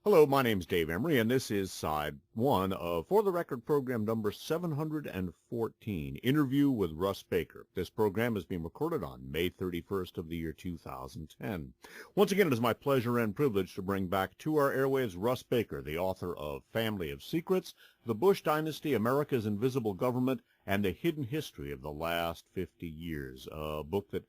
Hello, my name's Dave Emory, and this is side one of For the Record program number 714, Interview with Russ Baker. This program is being recorded on May 31st of the year 2010. Once again, it is my pleasure and privilege to bring back to our airwaves Russ Baker, the author of Family of Secrets, The Bush Dynasty, America's Invisible Government, and the Hidden History of the Last 50 Years, a book that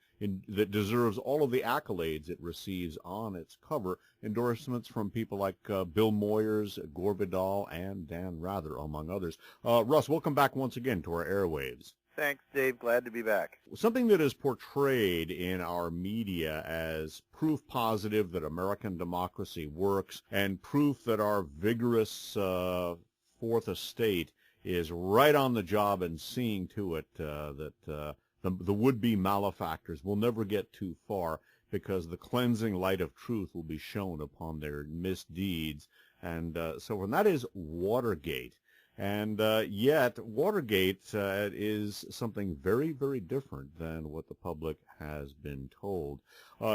deserves all of the accolades it receives on its cover, endorsements from people like Bill Moyers, Gore Vidal, and Dan Rather, among others. Russ, welcome back once again to our airwaves. Thanks, Dave. Glad to be back. Something that is portrayed in our media as proof positive that American democracy works and proof that our vigorous Fourth Estate is right on the job and seeing to it that the would-be malefactors will never get too far, because the cleansing light of truth will be shown upon their misdeeds. And so that is Watergate. And yet Watergate is something very, very different than what the public has been told.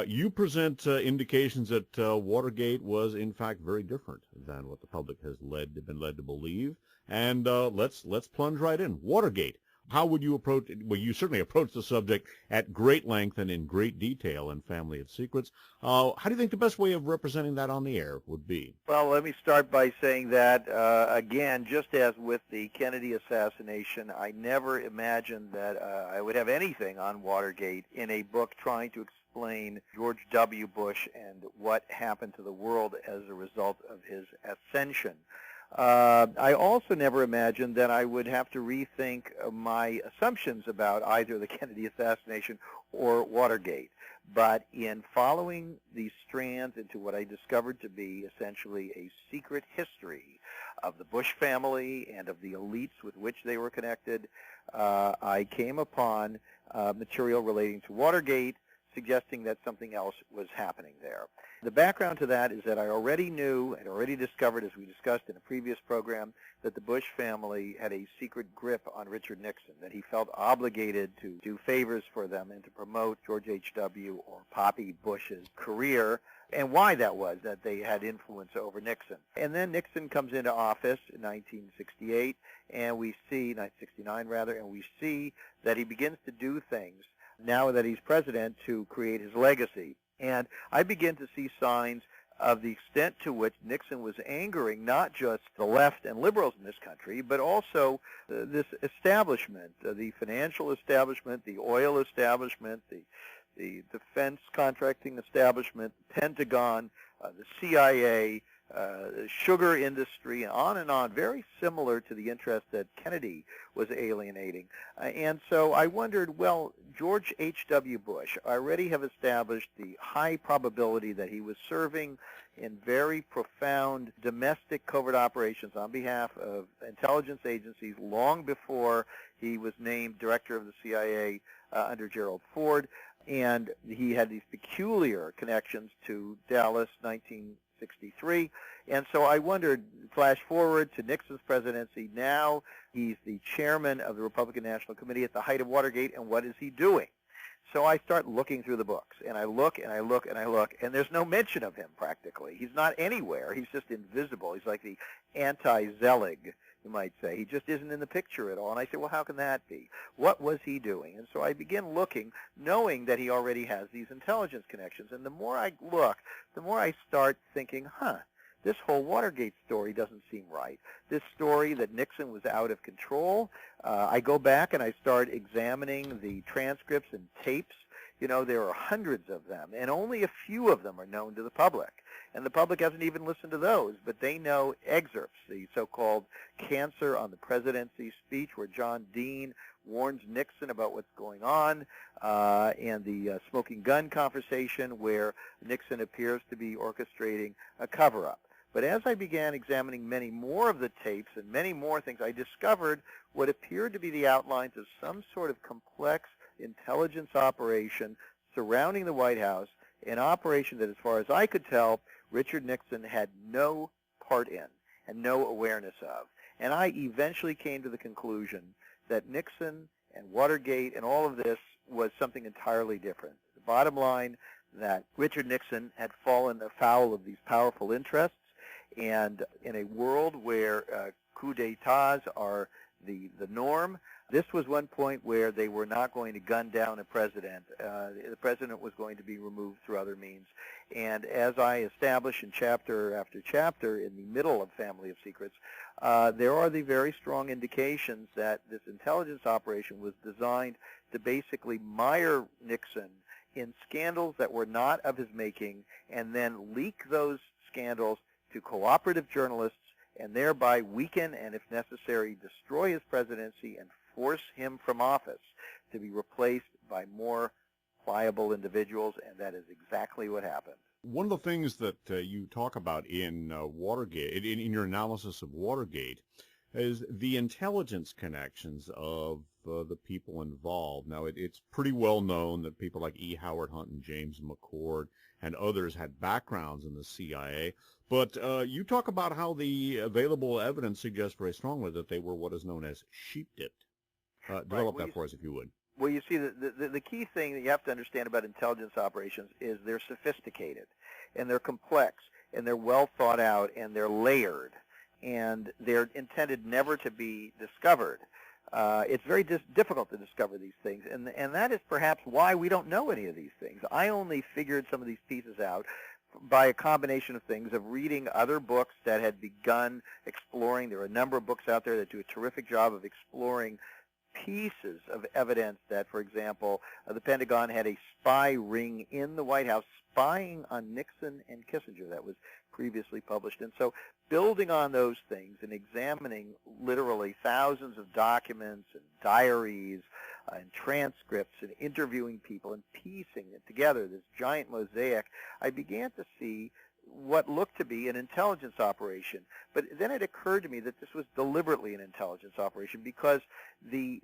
You present indications that Watergate was, in fact, very different than what the public has been led to believe. And let's plunge right in. Watergate. How would you approach it? Well, you certainly approach the subject at great length and in great detail in Family of Secrets. How do you think the best way of representing that on the air would be? Well, let me start by saying that, again, just as with the Kennedy assassination, I never imagined that I would have anything on Watergate in a book trying to explain George W. Bush and what happened to the world as a result of his ascension. I also never imagined that I would have to rethink my assumptions about either the Kennedy assassination or Watergate. But in following these strands into what I discovered to be essentially a secret history of the Bush family and of the elites with which they were connected, I came upon material relating to Watergate, suggesting that something else was happening there. The background to that is that I already knew and already discovered, as we discussed in a previous program, that the Bush family had a secret grip on Richard Nixon, that he felt obligated to do favors for them and to promote George H.W. or Poppy Bush's career, and why that was, that they had influence over Nixon. And then Nixon comes into office in 1968, and we see, 1969 rather, and we see that he begins to do things now that he's president to create his legacy. And I begin to see signs of the extent to which Nixon was angering not just the left and liberals in this country, but also this establishment, the financial establishment, the oil establishment, the defense contracting establishment, Pentagon, the CIA, the sugar industry, and on, very similar to the interest that Kennedy was alienating. And so I wondered, well, George H.W. Bush, I already have established the high probability that he was serving in very profound domestic covert operations on behalf of intelligence agencies long before he was named director of the CIA under Gerald Ford. And he had these peculiar connections to Dallas, 1963. And so I wondered, flash forward to Nixon's presidency, now he's the chairman of the Republican National Committee at the height of Watergate, and what is he doing? So I start looking through the books, and I look, and I look, and I look, and there's no mention of him practically. He's not anywhere. He's just invisible. He's like the anti-Zelig, you might say. He just isn't in the picture at all. And I say, well, how can that be? What was he doing? And so I begin looking, knowing that he already has these intelligence connections. And the more I look, the more I start thinking, this whole Watergate story doesn't seem right. This story that Nixon was out of control, I go back and I start examining the transcripts and tapes. You know, there are hundreds of them, and only a few of them are known to the public. And the public hasn't even listened to those, but they know excerpts, the so-called Cancer on the Presidency speech where John Dean warns Nixon about what's going on, and the smoking gun conversation where Nixon appears to be orchestrating a cover-up. But as I began examining many more of the tapes and many more things, I discovered what appeared to be the outlines of some sort of complex intelligence operation surrounding the White House, an operation that, as far as I could tell, Richard Nixon had no part in and no awareness of. And I eventually came to the conclusion that Nixon and Watergate and all of this was something entirely different. The bottom line, that Richard Nixon had fallen afoul of these powerful interests, And in a world where coups d'etats are the norm, this was one point where they were not going to gun down a president. The president was going to be removed through other means. And as I establish in chapter after chapter in the middle of Family of Secrets, there are the very strong indications that this intelligence operation was designed to basically mire Nixon in scandals that were not of his making and then leak those scandals to cooperative journalists and thereby weaken and, if necessary, destroy his presidency and force him from office to be replaced by more pliable individuals, and that is exactly what happened. One of the things that you talk about in Watergate, in your analysis of Watergate, is the intelligence connections of the people involved. Now, it's pretty well known that people like E. Howard Hunt and James McCord and others had backgrounds in the CIA, but you talk about how the available evidence suggests very strongly that they were what is known as sheep-dipped. Develop that for us, if you would. Well, you see, the key thing that you have to understand about intelligence operations is they're sophisticated, and they're complex, and they're well thought out, and they're layered, and they're intended never to be discovered. It's very difficult to discover these things, and that is perhaps why we don't know any of these things. I only figured some of these pieces out by a combination of things, of reading other books that had begun exploring. There are a number of books out there that do a terrific job of exploring pieces of evidence that, for example, the Pentagon had a spy ring in the White House spying on Nixon and Kissinger. That was previously published. And so building on those things and examining literally thousands of documents and diaries and transcripts and interviewing people and piecing it together, this giant mosaic, I began to see what looked to be an intelligence operation. But then it occurred to me that this was deliberately an intelligence operation because the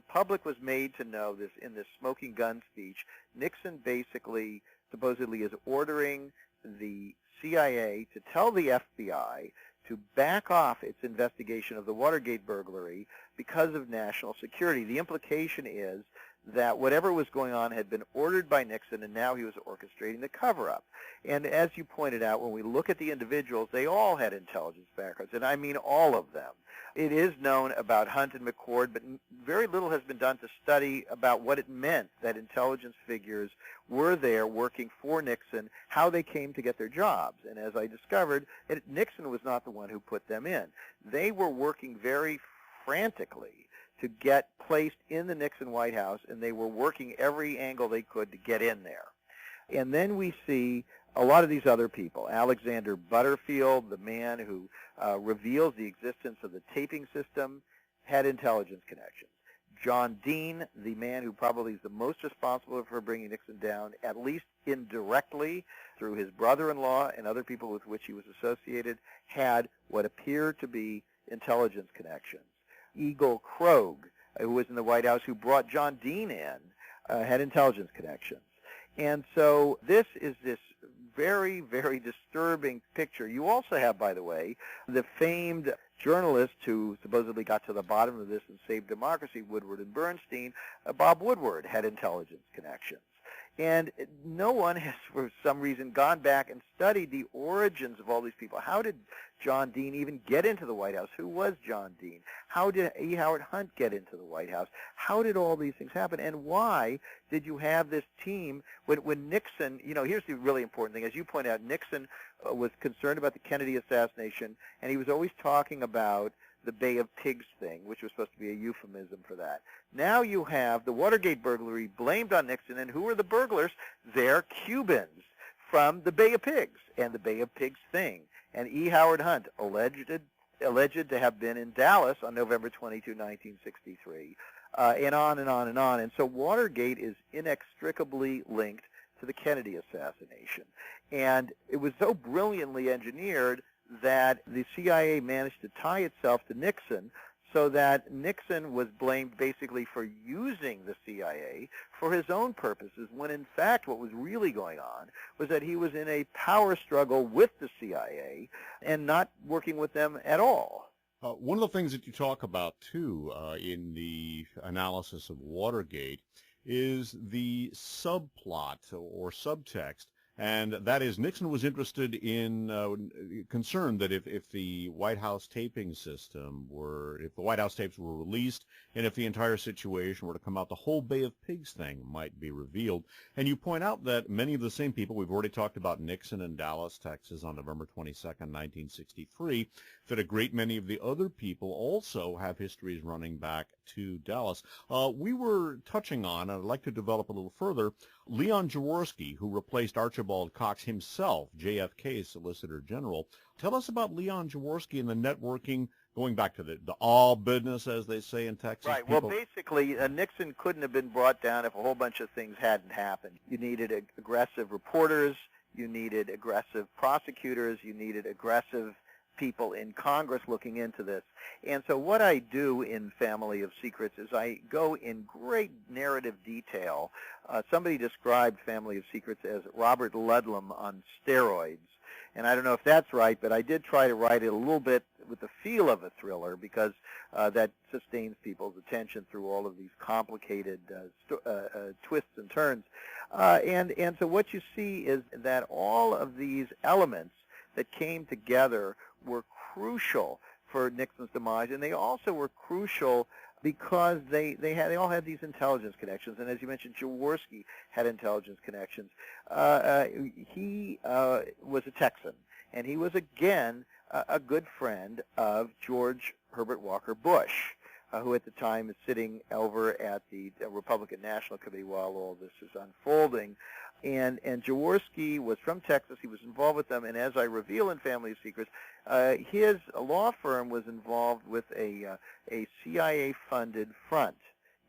public was made to know this in this smoking gun speech. Nixon basically supposedly is ordering the CIA to tell the FBI to back off its investigation of the Watergate burglary because of national security. The implication is that whatever was going on had been ordered by Nixon, and now he was orchestrating the cover-up. And as you pointed out, when we look at the individuals, they all had intelligence backgrounds, and I mean all of them. It is known about Hunt and McCord, but very little has been done to study about what it meant that intelligence figures were there working for Nixon, how they came to get their jobs. And as I discovered, Nixon was not the one who put them in. They were working very frantically to get placed in the Nixon White House, and they were working every angle they could to get in there. And then we see a lot of these other people. Alexander Butterfield, the man who reveals the existence of the taping system, had intelligence connections. John Dean, the man who probably is the most responsible for bringing Nixon down, at least indirectly through his brother-in-law and other people with which he was associated, had what appeared to be intelligence connections. Eagle Krogh, who was in the White House, who brought John Dean in, had intelligence connections. And so this is this very, very disturbing picture. You also have, by the way, the famed journalist who supposedly got to the bottom of this and saved democracy, Woodward and Bernstein. Bob Woodward had intelligence connections. And no one has, for some reason, gone back and studied the origins of all these people. How did John Dean even get into the White House? Who was John Dean? How did E. Howard Hunt get into the White House? How did all these things happen? And why did you have this team when Nixon, here's the really important thing. As you point out, Nixon was concerned about the Kennedy assassination, and he was always talking about the Bay of Pigs thing, which was supposed to be a euphemism for that. Now you have the Watergate burglary blamed on Nixon, and who are the burglars? They're Cubans from the Bay of Pigs and the Bay of Pigs thing. And E. Howard Hunt, alleged to have been in Dallas on November 22, 1963, and on and on and on. And so Watergate is inextricably linked to the Kennedy assassination. And it was so brilliantly engineered that the CIA managed to tie itself to Nixon so that Nixon was blamed basically for using the CIA for his own purposes, when in fact what was really going on was that he was in a power struggle with the CIA and not working with them at all. One of the things that you talk about, too, in the analysis of Watergate is the subplot or subtext And that is, Nixon was interested in, concerned that if the White House taping system if the White House tapes were released, and if the entire situation were to come out, the whole Bay of Pigs thing might be revealed. And you point out that many of the same people, we've already talked about Nixon in Dallas, Texas on November 22nd, 1963, that a great many of the other people also have histories running back to Dallas. We were touching on, and I'd like to develop a little further, Leon Jaworski, who replaced Archibald Cox himself, JFK's Solicitor General. Tell us about Leon Jaworski and the networking, going back to the all business, as they say in Texas. Right. Well, basically, Nixon couldn't have been brought down if a whole bunch of things hadn't happened. You needed aggressive reporters. You needed aggressive prosecutors. You needed aggressive people in Congress looking into this. And so what I do in Family of Secrets is I go in great narrative detail. Somebody described Family of Secrets as Robert Ludlum on steroids. And I don't know if that's right, but I did try to write it a little bit with the feel of a thriller because that sustains people's attention through all of these complicated twists and turns. And so what you see is that all of these elements that came together were crucial for Nixon's demise, and they also were crucial because they all had these intelligence connections. And as you mentioned, Jaworski had intelligence connections. He was a Texan, and he was again a good friend of George Herbert Walker Bush, who at the time is sitting over at the Republican National Committee while all this is unfolding. And Jaworski was from Texas. He was involved with them, and as I reveal in Family of Secrets, his law firm was involved with a CIA-funded front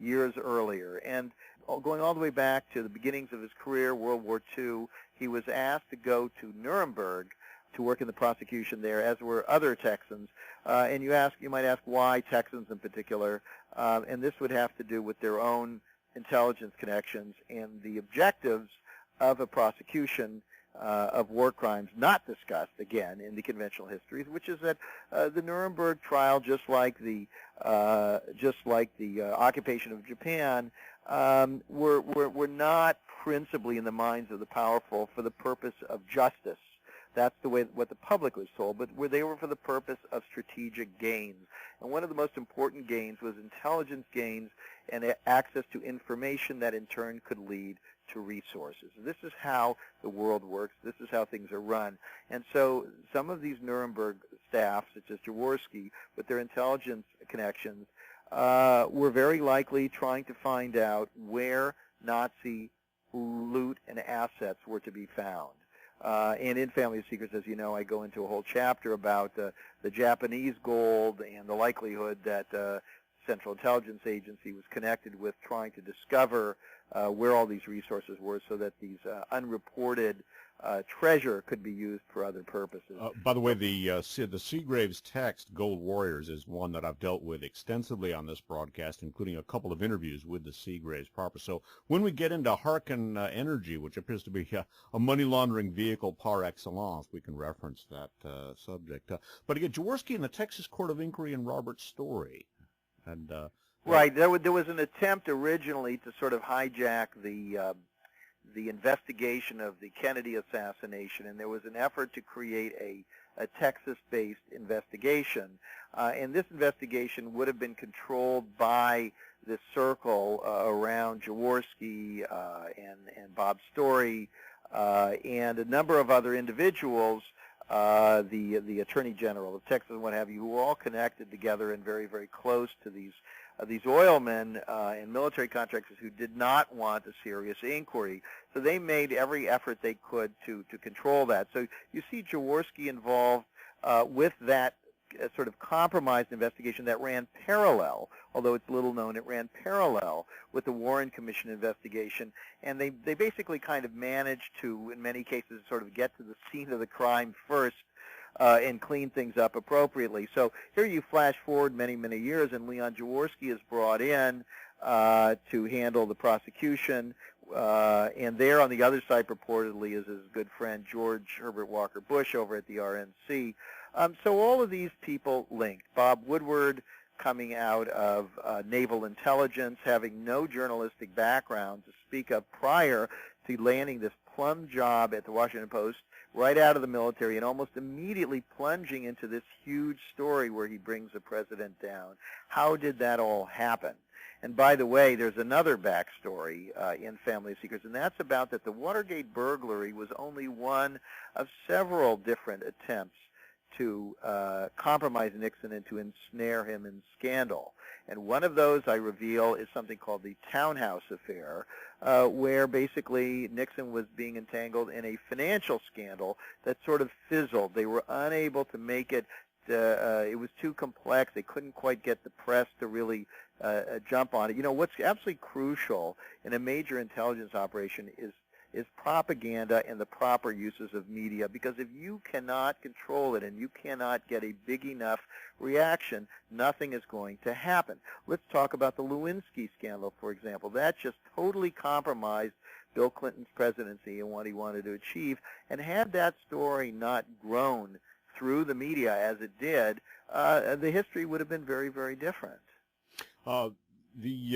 years earlier. And going all the way back to the beginnings of his career, World War II, he was asked to go to Nuremberg to work in the prosecution there, as were other Texans. And you might ask why Texans in particular, and this would have to do with their own intelligence connections and the objectives of a prosecution of war crimes not discussed again in the conventional histories, which is that the Nuremberg trial, just like the occupation of Japan, were not principally in the minds of the powerful for the purpose of justice. That's the way what the public was told, but they were for the purpose of strategic gains. And one of the most important gains was intelligence gains and access to information that in turn could lead to resources. This is how the world works. This is how things are run. And so some of these Nuremberg staff, such as Jaworski, with their intelligence connections, were very likely trying to find out where Nazi loot and assets were to be found. And in Family of Secrets, as you know, I go into a whole chapter about the Japanese gold and the likelihood that Central Intelligence Agency was connected with trying to discover where all these resources were so that these unreported treasure could be used for other purposes. By the way, the Seagraves text, Gold Warriors, is one that I've dealt with extensively on this broadcast, including a couple of interviews with the Seagraves proper. So when we get into Harken Energy, which appears to be a money laundering vehicle par excellence, we can reference that subject. But again, Jaworski and the Texas Court of Inquiry and Robert Story. And right, there was an attempt originally to sort of hijack the investigation of the Kennedy assassination, and there was an effort to create a Texas-based investigation. And this investigation would have been controlled by this circle around Jaworski and Bob Story and a number of other individuals, the Attorney General of Texas and what have you, who were all connected together and very, very close to these oilmen and military contractors who did not want a serious inquiry. So they made every effort they could to control that. So you see Jaworski involved with that sort of compromised investigation that ran parallel, although it's little known, it ran parallel with the Warren Commission investigation. And they basically kind of managed to, in many cases, sort of get to the scene of the crime first and clean things up appropriately. So here you flash forward many, many years, and Leon Jaworski is brought in to handle the prosecution. And there on the other side purportedly is his good friend George Herbert Walker Bush over at the RNC. So all of these people linked. Bob Woodward, coming out of naval intelligence, having no journalistic background to speak of prior to landing this plum job at the Washington Post right out of the military and almost immediately plunging into this huge story where he brings the president down. How did that all happen? And by the way, there's another backstory in Family of Secrets, and that's about that the Watergate burglary was only one of several different attempts to compromise Nixon and to ensnare him in scandal. And one of those, I reveal, is something called the Townhouse Affair, where basically Nixon was being entangled in a financial scandal that sort of fizzled. They were unable to make it. It was too complex. They couldn't quite get the press to really jump on it. You know, what's absolutely crucial in a major intelligence operation is propaganda and the proper uses of media, because if you cannot control it and you cannot get a big enough reaction, nothing is going to happen. Let's talk about the Lewinsky scandal, for example. That just totally compromised Bill Clinton's presidency and what he wanted to achieve, and had that story not grown through the media as it did, the history would have been very, very different. So the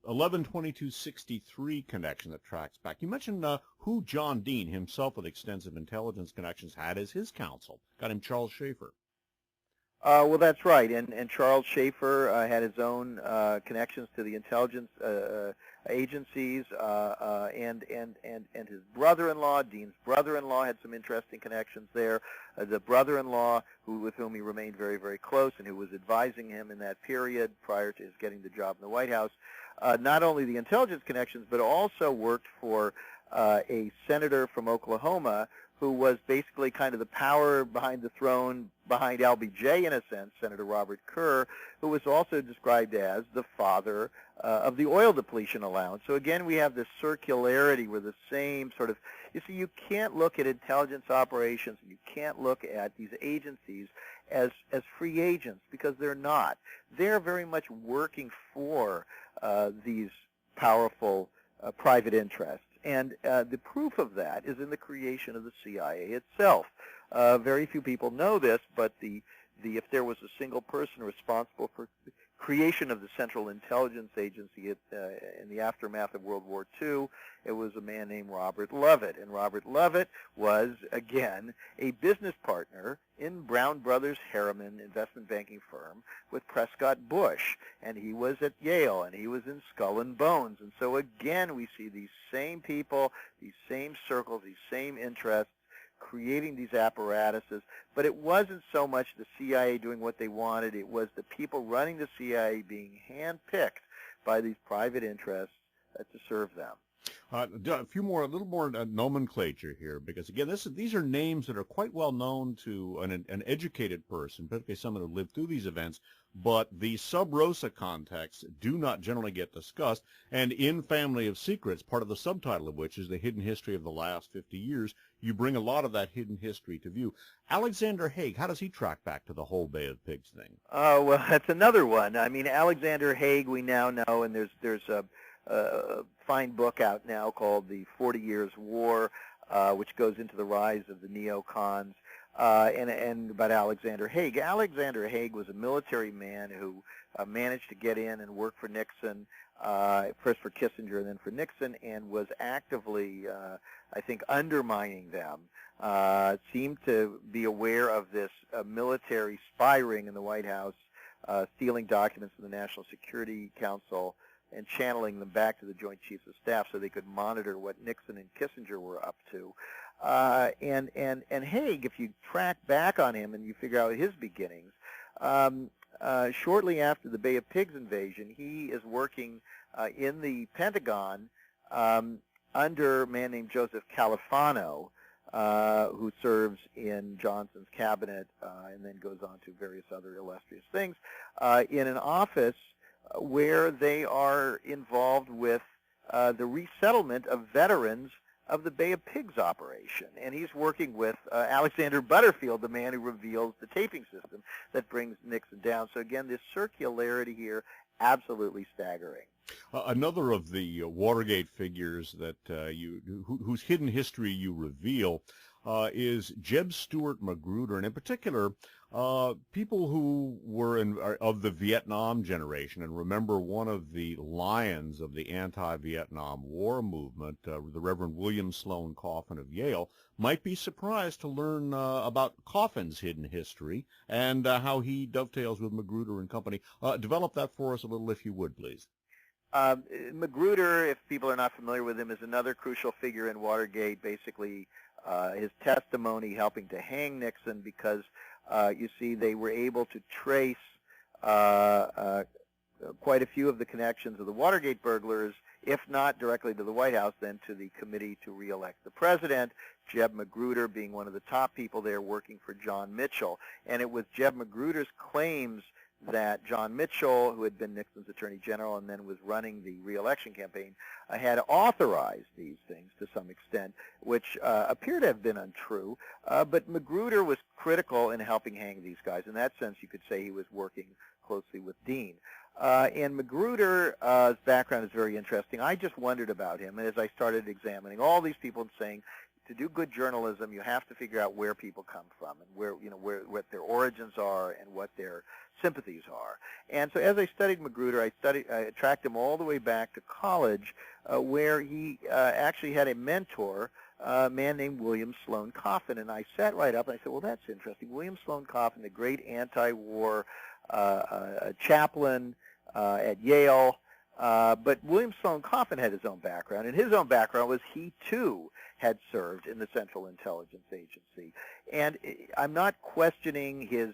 11/22/63 connection that tracks back. You mentioned who John Dean, himself with extensive intelligence connections, had as his counsel. Got him Charles Schaefer. Well, that's right, and Charles Schaefer had his own connections to the intelligence agencies, and his brother-in-law, Dean's brother-in-law, had some interesting connections there. The brother-in-law, with whom he remained very, very close, and who was advising him in that period prior to his getting the job in the White House, not only the intelligence connections, but also worked for a senator from Oklahoma who was basically kind of the power behind the throne, behind LBJ in a sense, Senator Robert Kerr, who was also described as the father of the oil depletion allowance. So again, we have this circularity where the same sort of, you see, you can't look at intelligence operations, you can't look at these agencies as free agents, because they're not. They're very much working for these powerful private interests. And the proof of that is in the creation of the CIA itself. Very few people know this, but if there was a single person responsible for the creation of the Central Intelligence Agency in the aftermath of World War II, it was a man named Robert Lovett. And Robert Lovett was, again, a business partner in Brown Brothers Harriman investment banking firm with Prescott Bush. And he was at Yale, and he was in Skull and Bones. And so, again, we see these same people, these same circles, these same interests, creating these apparatuses, but it wasn't so much the CIA doing what they wanted, it was the people running the CIA being handpicked by these private interests to serve them. A little more nomenclature here, because again, these are names that are quite well known to an educated person, particularly someone who lived through these events, but the sub rosa contexts do not generally get discussed. And in Family of Secrets, part of the subtitle of which is the hidden history of the last 50 years, you bring a lot of that hidden history to view. Alexander Haig, how does he track back to the whole Bay of Pigs thing? Oh, well, that's another one. I mean, Alexander Haig, we now know, and there's a fine book out now called The 40 Years' War, which goes into the rise of the neocons, and about Alexander Haig. Alexander Haig was a military man who managed to get in and work for Nixon, first for Kissinger and then for Nixon, and was actively, I think, undermining them. Seemed to be aware of this military spy ring in the White House, stealing documents from the National Security Council and channeling them back to the Joint Chiefs of Staff so they could monitor what Nixon and Kissinger were up to. And Haig, if you track back on him and you figure out his beginnings, shortly after the Bay of Pigs invasion, he is working in the Pentagon under a man named Joseph Califano, who serves in Johnson's cabinet and then goes on to various other illustrious things, in an office where they are involved with the resettlement of veterans of the Bay of Pigs operation. And he's working with Alexander Butterfield, the man who reveals the taping system that brings Nixon down. So again, this circularity here, absolutely staggering. Another of the Watergate figures that whose hidden history you reveal is Jeb Stuart Magruder, and in particular, people who were of the Vietnam generation and remember one of the lions of the anti-Vietnam War movement, the Reverend William Sloane Coffin of Yale, might be surprised to learn about Coffin's hidden history and how he dovetails with Magruder and company. Develop that for us a little, if you would, please. Magruder, if people are not familiar with him, is another crucial figure in Watergate, basically his testimony helping to hang Nixon because, you see, they were able to trace quite a few of the connections of the Watergate burglars, if not directly to the White House, then to the committee to re-elect the president, Jeb Magruder being one of the top people there working for John Mitchell. And it was Jeb Magruder's claims that John Mitchell, who had been Nixon's attorney general and then was running the re-election campaign, had authorized these things to some extent, which appear to have been untrue. But Magruder was critical in helping hang these guys. In that sense, you could say he was working closely with Dean. And Magruder's background is very interesting. I just wondered about him, and as I started examining all these people and saying, to do good journalism, you have to figure out where people come from and what their origins are and what their sympathies are. And so as I studied Magruder, I tracked him all the way back to college, where he actually had a mentor, a man named William Sloane Coffin. And I sat right up and I said, well, that's interesting. William Sloane Coffin, the great anti-war chaplain at Yale. But William Sloane Coffin had his own background, and his own background was he, too, had served in the Central Intelligence Agency. And I'm not questioning his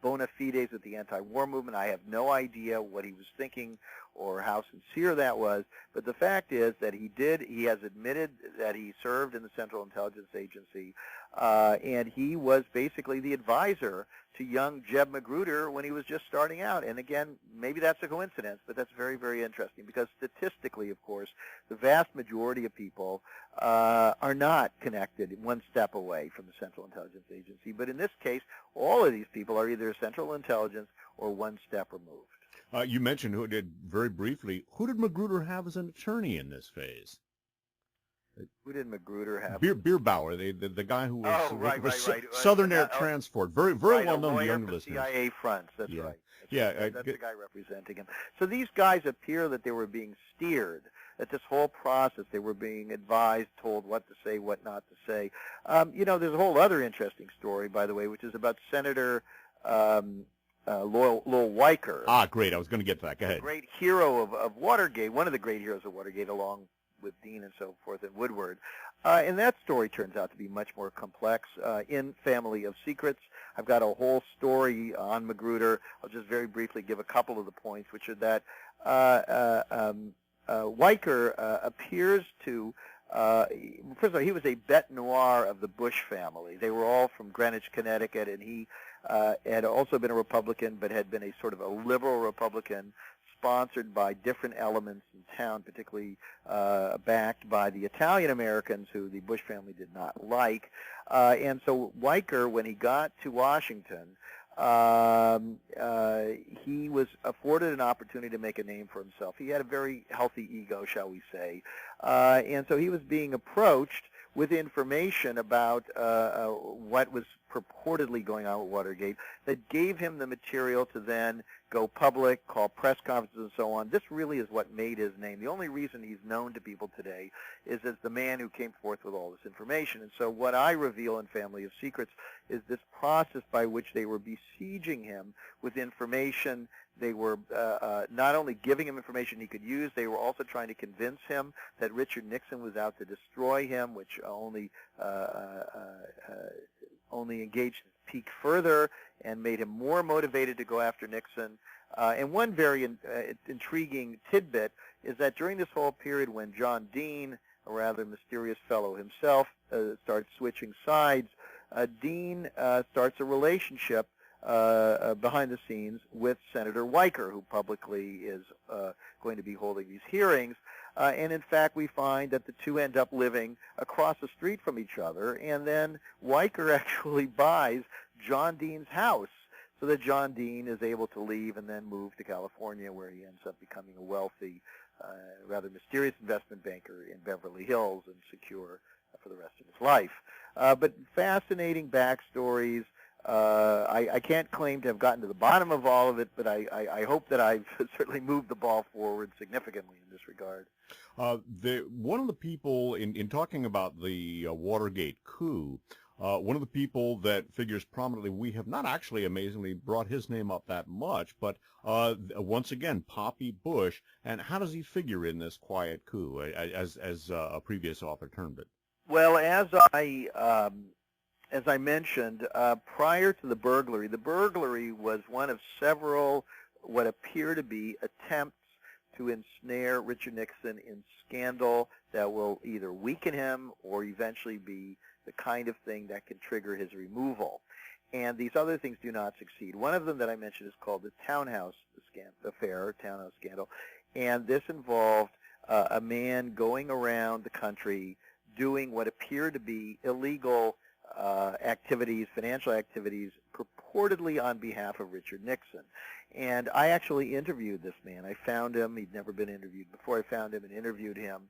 bona fides with the anti-war movement. I have no idea what he was thinking or how sincere that was, but the fact is that he has admitted that he served in the Central Intelligence Agency, and he was basically the advisor to young Jeb Magruder when he was just starting out. And again, maybe that's a coincidence, but that's very, very interesting because statistically, of course, the vast majority of people are not connected one step away from the Central Intelligence Agency. But in this case, all of these people are either Central Intelligence or one step removed. You mentioned very briefly, who did Magruder have as an attorney in this phase? Who did Magruder have? Bierbauer, the guy who was, right. Southern Air Transport, very right, well known to young for listeners. CIA fronts, that's yeah. right. That's the guy representing him. So these guys appear that they were being steered, that this whole process, they were being advised, told what to say, what not to say. There's a whole other interesting story, by the way, which is about Senator Lowell Weicker. Ah, great. I was going to get to that. Go ahead. A great hero of Watergate, one of the great heroes of Watergate, along with Dean and so forth and Woodward. And that story turns out to be much more complex. In Family of Secrets, I've got a whole story on Magruder. I'll just very briefly give a couple of the points, which are that Weicker appears to, first of all, he was a bête noire of the Bush family. They were all from Greenwich, Connecticut, and he had also been a Republican, but had been a sort of a liberal Republican, sponsored by different elements in town, particularly backed by the Italian Americans who the Bush family did not like. And so Weicker, when he got to Washington, he was afforded an opportunity to make a name for himself. He had a very healthy ego, shall we say. And so he was being approached with information about what was purportedly going on with Watergate that gave him the material to then go public, call press conferences and so on. This really is what made his name. The only reason he's known to people today is as the man who came forth with all this information. And so what I reveal in Family of Secrets is this process by which they were besieging him with information. They were not only giving him information he could use, they were also trying to convince him that Richard Nixon was out to destroy him, which only engaged his peak further and made him more motivated to go after Nixon. And one very intriguing tidbit is that during this whole period when John Dean, a rather mysterious fellow himself, starts switching sides, Dean starts a relationship behind the scenes with Senator Weicker, who publicly is going to be holding these hearings. And in fact, we find that the two end up living across the street from each other, and then Weicker actually buys John Dean's house so that John Dean is able to leave and then move to California, where he ends up becoming a wealthy, rather mysterious investment banker in Beverly Hills and secure for the rest of his life. But fascinating backstories. I can't claim to have gotten to the bottom of all of it, but I hope that I've certainly moved the ball forward significantly in this regard. One of the people, in talking about the Watergate coup, one of the people that figures prominently, we have not actually amazingly brought his name up that much, but once again, Poppy Bush. And how does he figure in this quiet coup, as a previous author termed it? Well, as I mentioned, prior to the burglary was one of several what appear to be attempts to ensnare Richard Nixon in scandal that will either weaken him or eventually be the kind of thing that can trigger his removal. And these other things do not succeed. One of them that I mentioned is called the Townhouse affair, Townhouse scandal, and this involved a man going around the country doing what appeared to be illegal activities, financial activities, purportedly on behalf of Richard Nixon. And I actually interviewed this man. I found him. He'd never been interviewed before. I found him and interviewed him.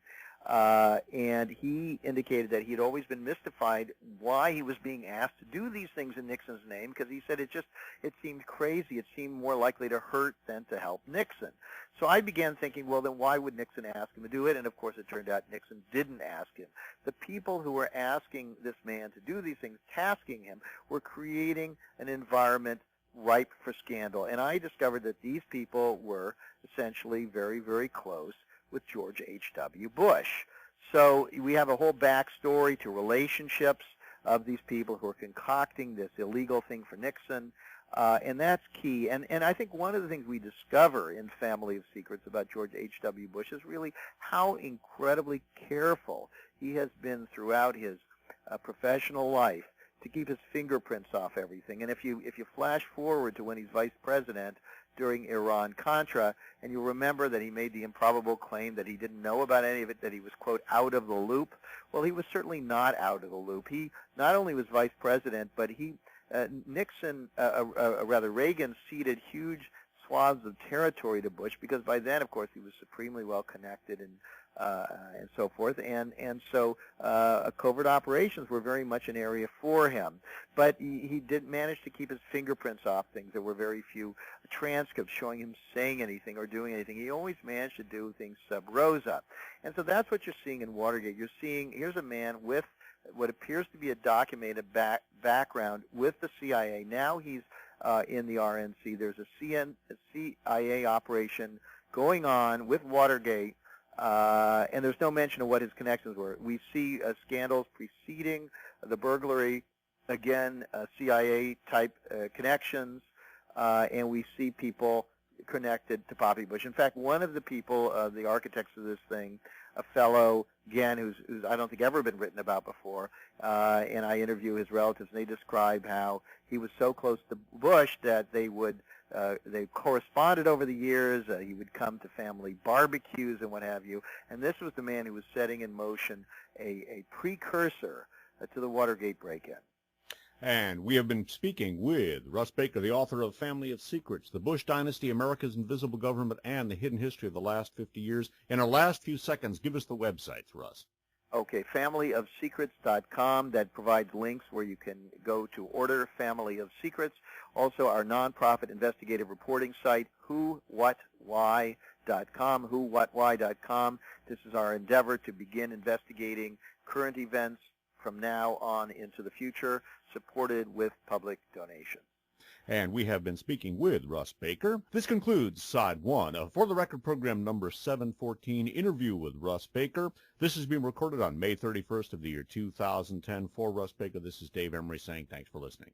And he indicated that he'd always been mystified why he was being asked to do these things in Nixon's name, because he said it seemed crazy. It seemed more likely to hurt than to help Nixon. So I began thinking, well, then why would Nixon ask him to do it? And of course, it turned out Nixon didn't ask him. The people who were asking this man to do these things, tasking him, were creating an environment ripe for scandal. And I discovered that these people were essentially very, very close with George H.W. Bush. So we have a whole backstory to relationships of these people who are concocting this illegal thing for Nixon, and that's key. And I think one of the things we discover in Family of Secrets about George H.W. Bush is really how incredibly careful he has been throughout his professional life to keep his fingerprints off everything. And if you flash forward to when he's vice president during Iran-Contra, and you'll remember that he made the improbable claim that he didn't know about any of it, that he was, quote, out of the loop. Well, he was certainly not out of the loop. He not only was vice president, but Reagan ceded huge swaths of territory to Bush, because by then, of course, he was supremely well connected and so forth, and so covert operations were very much an area for him. But he did manage to keep his fingerprints off things. There were very few transcripts showing him saying anything or doing anything. He always managed to do things sub rosa. And so that's what you're seeing in Watergate. You're seeing, here's a man with what appears to be a documented background with the CIA. Now he's in the RNC. There's a CIA operation going on with Watergate, and there's no mention of what his connections were. We see scandals preceding the burglary, again, CIA-type connections, and we see people connected to Poppy Bush. In fact, one of the people, the architects of this thing, a fellow, again, who's I don't think ever been written about before, and I interview his relatives, and they describe how he was so close to Bush that they corresponded over the years. He would come to family barbecues and what have you, and this was the man who was setting in motion a precursor to the Watergate break-in. And we have been speaking with Russ Baker, the author of Family of Secrets, The Bush Dynasty, America's Invisible Government, and the Hidden History of the Last 50 Years. In our last few seconds, give us the websites, Russ. Okay, familyofsecrets.com. That provides links where you can go to order Family of Secrets. Also, our nonprofit investigative reporting site, whowhatwhy.com, whowhatwhy.com. This is our endeavor to begin investigating current events from now on into the future, supported with public donations. And we have been speaking with Russ Baker. This concludes Side 1 of For the Record program number 714, Interview with Russ Baker. This has been recorded on May 31st of the year 2010. For Russ Baker, this is Dave Emory saying thanks for listening.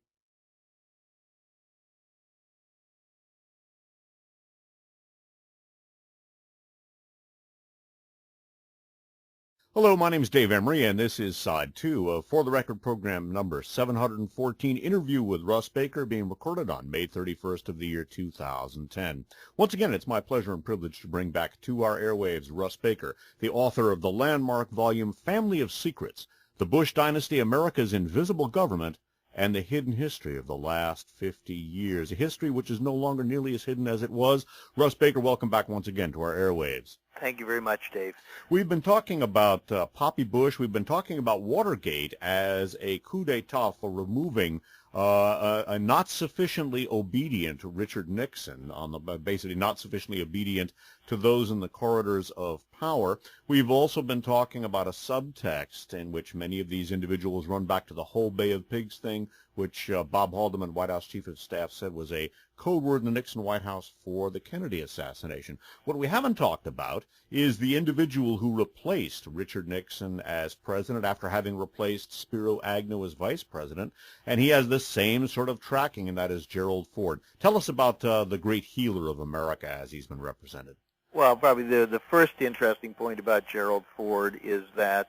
Hello, my name is Dave Emory, and this is Side 2 of For the Record program number 714, Interview with Russ Baker, being recorded on May 31st of the year 2010. Once again, it's my pleasure and privilege to bring back to our airwaves Russ Baker, the author of the landmark volume Family of Secrets, The Bush Dynasty, America's Invisible Government, and the Hidden History of the Last 50 Years, a history which is no longer nearly as hidden as it was. Russ Baker, welcome back once again to our airwaves. Thank you very much, Dave. We've been talking about Poppy Bush. We've been talking about Watergate as a coup d'etat for removing a not sufficiently obedient Richard Nixon, on the basically not sufficiently obedient to those in the corridors of power. We've also been talking about a subtext in which many of these individuals run back to the whole Bay of Pigs thing, which Bob Haldeman, White House Chief of Staff, said was a code word in the Nixon White House for the Kennedy assassination. What we haven't talked about is the individual who replaced Richard Nixon as president after having replaced Spiro Agnew as vice president, and he has the same sort of tracking, and that is Gerald Ford. Tell us about the great healer of America as he's been represented. Well, probably the first interesting point about Gerald Ford is that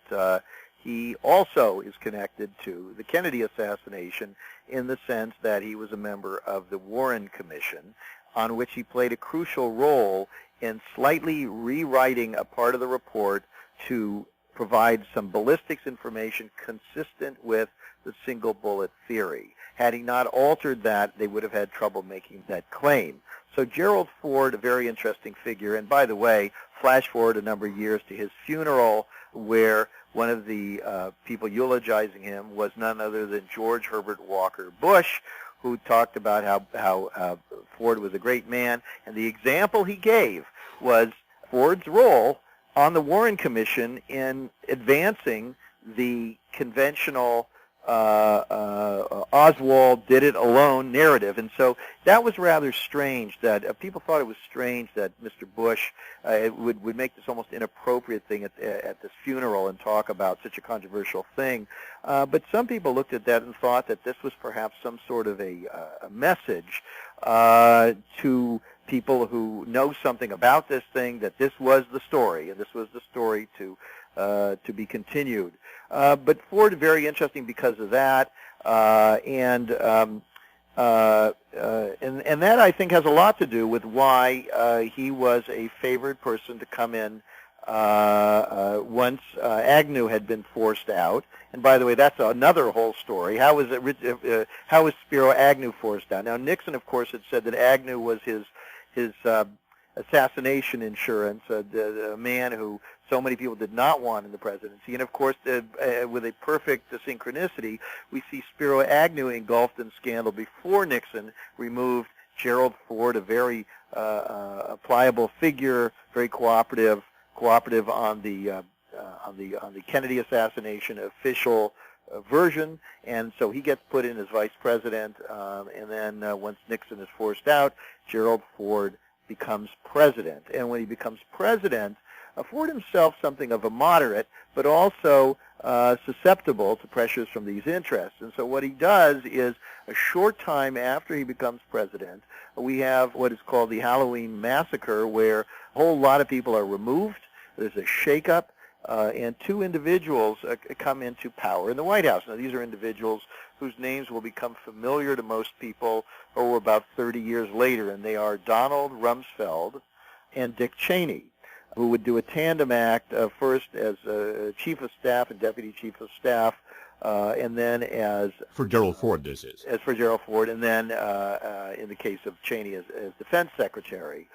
he also is connected to the Kennedy assassination in the sense that he was a member of the Warren Commission, on which he played a crucial role in slightly rewriting a part of the report to provide some ballistics information consistent with the single bullet theory. Had he not altered that, they would have had trouble making that claim. So Gerald Ford, a very interesting figure, and by the way, flash forward a number of years to his funeral, where one of the people eulogizing him was none other than George Herbert Walker Bush, who talked about how Ford was a great man, and the example he gave was Ford's role on the Warren Commission in advancing the conventional Oswald did it alone narrative. And so that was rather strange that people thought it was strange that Mr. Bush would make this almost inappropriate thing at this funeral and talk about such a controversial thing. But some people looked at that and thought that this was perhaps some sort of a message to people who know something about this thing, that this was the story, and this was the story to be continued. But Ford, very interesting because of that, and that I think has a lot to do with why he was a favored person to come in once Agnew had been forced out. And by the way, that's another whole story. How was Spiro Agnew forced out? Now Nixon, of course, had said that Agnew was his assassination insurance, a man who so many people did not want in the presidency. And of course, with a perfect synchronicity, we see Spiro Agnew engulfed in scandal before Nixon removed Gerald Ford, a very pliable figure, very cooperative on the Kennedy assassination official version, and so he gets put in as vice president, and then once Nixon is forced out, Gerald Ford becomes president. And when he becomes president, Ford himself something of a moderate, but also susceptible to pressures from these interests. And so what he does is, a short time after he becomes president, we have what is called the Halloween Massacre, where a whole lot of people are removed. There's a shakeup, and two individuals come into power in the White House. Now, these are individuals whose names will become familiar to most people about 30 years later, and they are Donald Rumsfeld and Dick Cheney, who would do a tandem act, first as Chief of Staff and Deputy Chief of Staff, and then as... For Gerald Ford, this is. As for Gerald Ford, and then in the case of Cheney as Defense Secretary.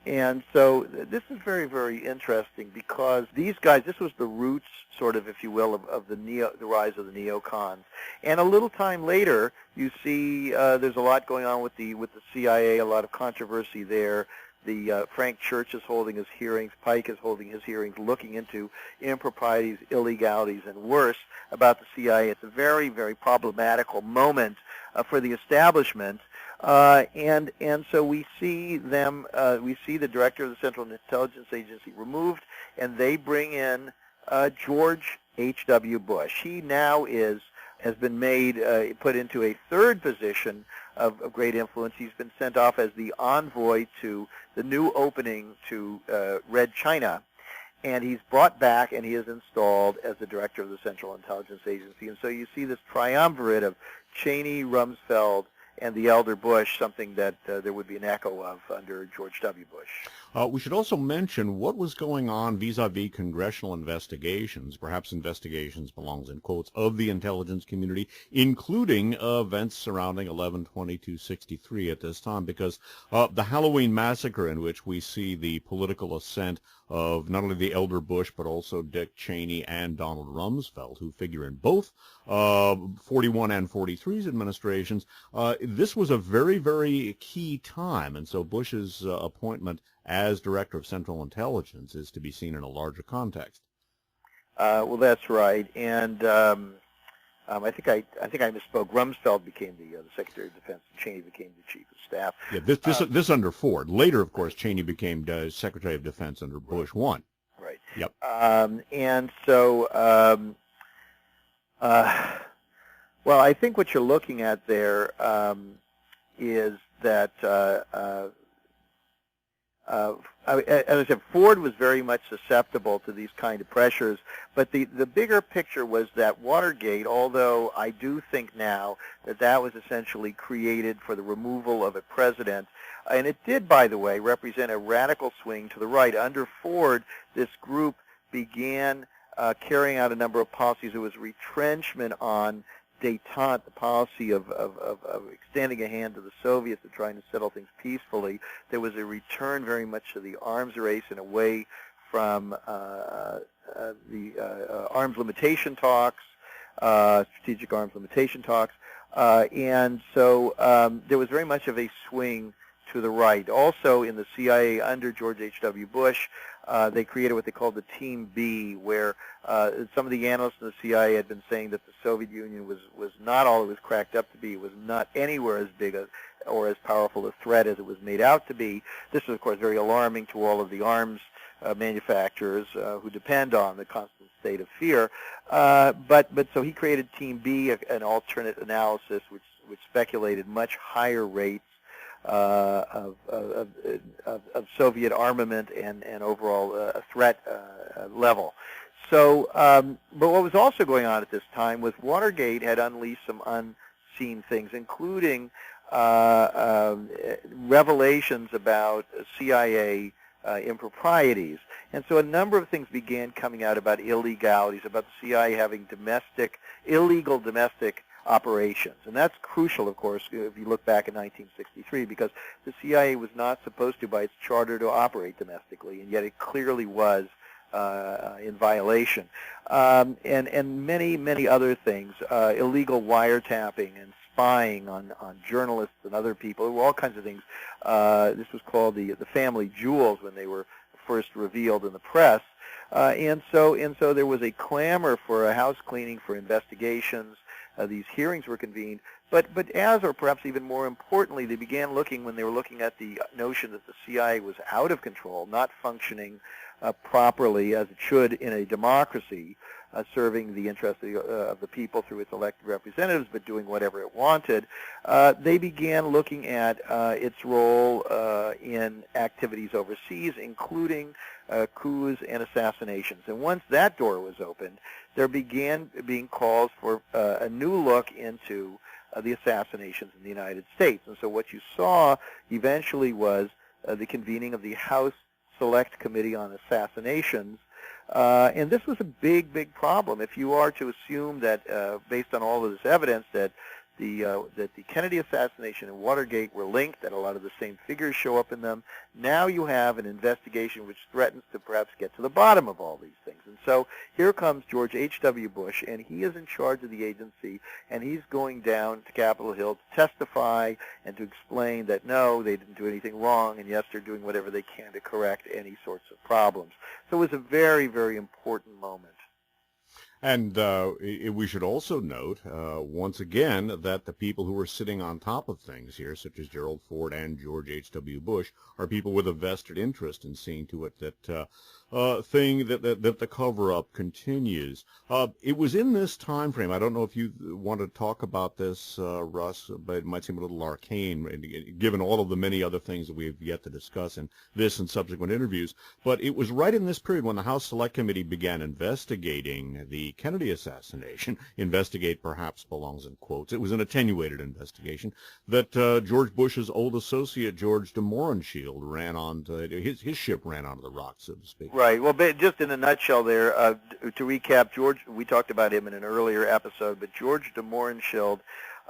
And so this is very, very interesting because these guys, this was the roots, sort of, if you will, of the rise of the neocons. And a little time later, you see there's a lot going on with the CIA, a lot of controversy there. Frank Church is holding his hearings, Pike is holding his hearings, looking into improprieties, illegalities, and worse about the CIA. It's a very, very problematical moment for the establishment. And so we see them, we see the director of the Central Intelligence Agency removed, and they bring in George H.W. Bush. He now has been made, put into a third position of great influence. He's been sent off as the envoy to the new opening to Red China, and he's brought back and he is installed as the director of the Central Intelligence Agency. And so you see this triumvirate of Cheney, Rumsfeld, and the elder Bush, something that there would be an echo of under George W. Bush. We should also mention what was going on vis-a-vis congressional investigations, perhaps investigations belongs in quotes, of the intelligence community, including events surrounding 11/22/63 at this time, because the Halloween massacre, in which we see the political ascent of not only the elder Bush, but also Dick Cheney and Donald Rumsfeld, who figure in both 41 and 43's administrations, this was a very, very key time, and so Bush's appointment as Director of Central Intelligence is to be seen in a larger context. Well, that's right, and I think I misspoke. Rumsfeld became the Secretary of Defense, and Cheney became the Chief of Staff. Yeah, this under Ford. Later, of course, Cheney became Secretary of Defense under Bush 1. Right. Yep. And so, well, I think what you're looking at there is that. As I said, Ford was very much susceptible to these kind of pressures, but the bigger picture was that Watergate, although I do think now that that was essentially created for the removal of a president, and it did, by the way, represent a radical swing to the right. Under Ford, this group began carrying out a number of policies. It was retrenchment on détente, the policy of extending a hand to the Soviets and trying to settle things peacefully. There was a return very much to the arms race and away from the arms limitation talks, strategic arms limitation talks, and so there was very much of a swing to the right. Also in the CIA under George H.W. Bush, they created what they called the Team B, where some of the analysts in the CIA had been saying that the Soviet Union was not all it was cracked up to be. It was not anywhere as big or as powerful a threat as it was made out to be. This was, of course, very alarming to all of the arms manufacturers who depend on the constant state of fear. But so he created Team B, an alternate analysis which speculated much higher rates of Soviet armament and overall threat level. So, but what was also going on at this time was Watergate had unleashed some unseen things, including revelations about CIA improprieties. And so a number of things began coming out about illegalities, about the CIA having illegal domestic operations. And that's crucial, of course, if you look back at 1963, because the CIA was not supposed to, by its charter, to operate domestically, and yet it clearly was in violation. And many, many other things, illegal wiretapping and spying on journalists and other people, all kinds of things. This was called the family jewels when they were first revealed in the press. And so there was a clamor for a house cleaning, for investigations. These hearings were convened, but as, or perhaps even more importantly, they began looking, when they were looking at the notion that the CIA was out of control, not functioning properly as it should in a democracy, serving the interests of the people through its elected representatives, but doing whatever it wanted. They began looking at its role in activities overseas, including coups and assassinations. And once that door was opened, there began being calls for a new look into the assassinations in the United States. And so what you saw eventually was the convening of the House Select Committee on Assassinations. And this was a big, big problem. If you are to assume that, based on all of this evidence, that the Kennedy assassination and Watergate were linked, that a lot of the same figures show up in them, now you have an investigation which threatens to perhaps get to the bottom of all these things. And so here comes George H.W. Bush, and he is in charge of the agency, and he's going down to Capitol Hill to testify and to explain that, no, they didn't do anything wrong, and yes, they're doing whatever they can to correct any sorts of problems. So it was a very, very important moment. And we should also note, once again, that the people who are sitting on top of things here, such as Gerald Ford and George H.W. Bush, are people with a vested interest in seeing to it that that the cover-up continues. It was in this time frame. I don't know if you want to talk about this, Russ, but it might seem a little arcane, given all of the many other things that we have yet to discuss in this and subsequent interviews. But it was right in this period when the House Select Committee began investigating the Kennedy assassination, investigate perhaps belongs in quotes, it was an attenuated investigation, that George Bush's old associate, George de Mohrenschildt, ran onto, his ship ran onto the rocks, so to speak. Right. Well, just in a nutshell there, to recap, George, we talked about him in an earlier episode, but George de Mohrenschildt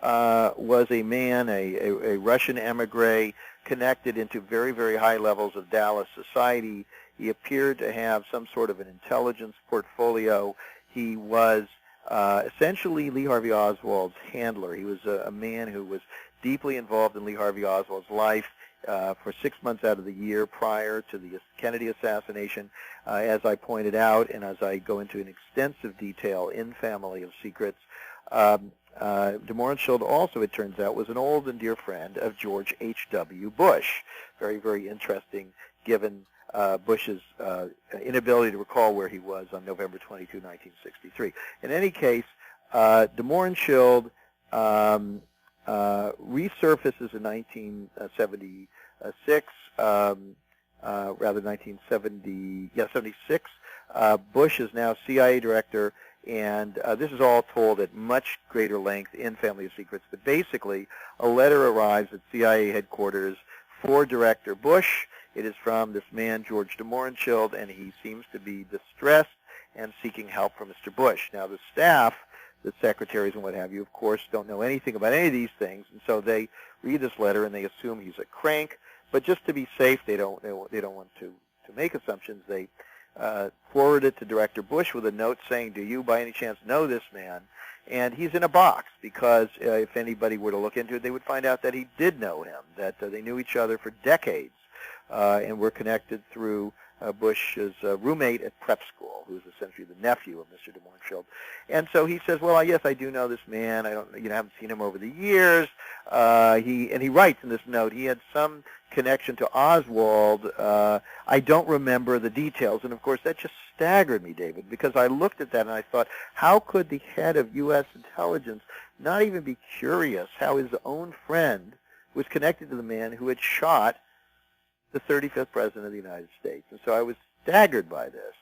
was a man, a Russian emigre, connected into very, very high levels of Dallas society. He appeared to have some sort of an intelligence portfolio. He was essentially Lee Harvey Oswald's handler. He was a man who was deeply involved in Lee Harvey Oswald's life for 6 months out of the year prior to the Kennedy assassination. As I pointed out, and as I go into in extensive detail in Family of Secrets, de Mohrenschildt also, it turns out, was an old and dear friend of George H.W. Bush. Very, very interesting, given Bush's inability to recall where he was on November 22, 1963. In any case, de Mohrenschildt resurfaces in 1976, rather 76. Bush is now CIA director, and this is all told at much greater length in Family of Secrets. But basically, a letter arrives at CIA headquarters for Director Bush. It is from this man, George de Mohrenschildt, and he seems to be distressed and seeking help from Mr. Bush. Now, the staff, the secretaries and what have you, of course, don't know anything about any of these things, and so they read this letter and they assume he's a crank. But just to be safe, they don't want to make assumptions. They forward it to Director Bush with a note saying, "Do you by any chance know this man?" And he's in a box because if anybody were to look into it, they would find out that he did know him, that they knew each other for decades, and were connected through Bush's roommate at prep school, who was essentially the nephew of Mr. de Mohrenschildt. And so he says, "Well, yes, I do know this man. I haven't seen him over the years." He writes in this note, he had some connection to Oswald. I don't remember the details, and of course that just staggered me, David, because I looked at that and I thought, how could the head of U.S. intelligence not even be curious how his own friend was connected to the man who had shot the 35th president of the United States? And so I was staggered by this.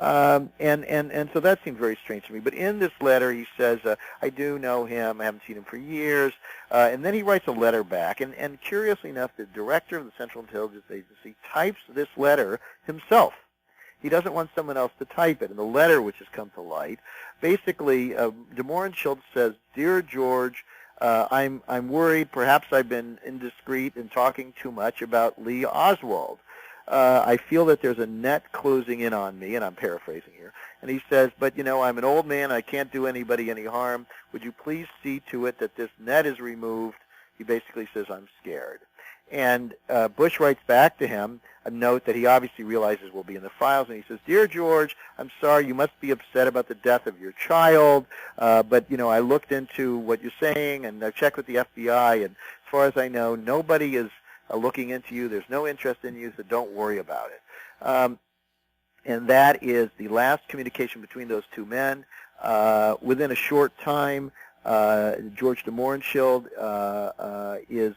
And so that seemed very strange to me. But in this letter, he says, I do know him. I haven't seen him for years. And then he writes a letter back. And curiously enough, the director of the Central Intelligence Agency types this letter himself. He doesn't want someone else to type it. And the letter, which has come to light, basically, de Mohrenschildt says, "Dear George, I'm worried. Perhaps I've been indiscreet in talking too much about Lee Oswald. I feel that there's a net closing in on me," and I'm paraphrasing here. And he says, "But, I'm an old man. I can't do anybody any harm. Would you please see to it that this net is removed?" He basically says, "I'm scared." And Bush writes back to him a note that he obviously realizes will be in the files, and he says, "Dear George, I'm sorry, you must be upset about the death of your child, but, I looked into what you're saying, and I checked with the FBI, and as far as I know, nobody is looking into you. There's no interest in you, so don't worry about it." And that is the last communication between those two men. Within a short time, George de Mohrenschildt is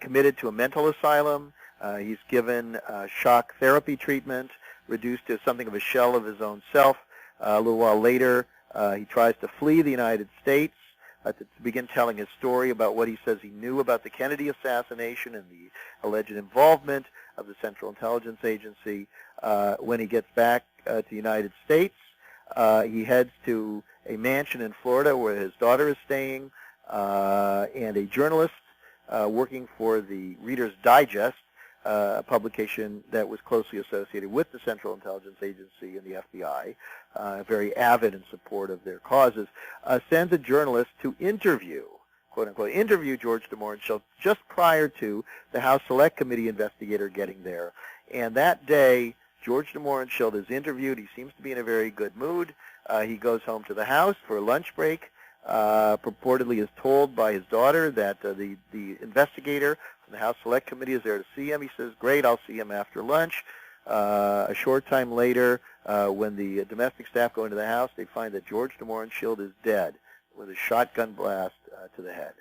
committed to a mental asylum. He's given shock therapy treatment, reduced to something of a shell of his own self. A little while later, he tries to flee the United States to begin telling his story about what he says he knew about the Kennedy assassination and the alleged involvement of the Central Intelligence Agency. When he gets back to the United States, he heads to a mansion in Florida where his daughter is staying, and a journalist working for the Reader's Digest, a publication that was closely associated with the Central Intelligence Agency and the FBI, very avid in support of their causes, sends a journalist to interview, quote-unquote, interview George de Mohrenschildt just prior to the House Select Committee investigator getting there. And that day, George de Mohrenschildt is interviewed. He seems to be in a very good mood. He goes home to the house for a lunch break. Purportedly is told by his daughter that the investigator from the House Select Committee is there to see him. He says, "Great, I'll see him after lunch." A short time later, when the domestic staff go into the house, they find that George de Mohrenschildt is dead with a shotgun blast to the head.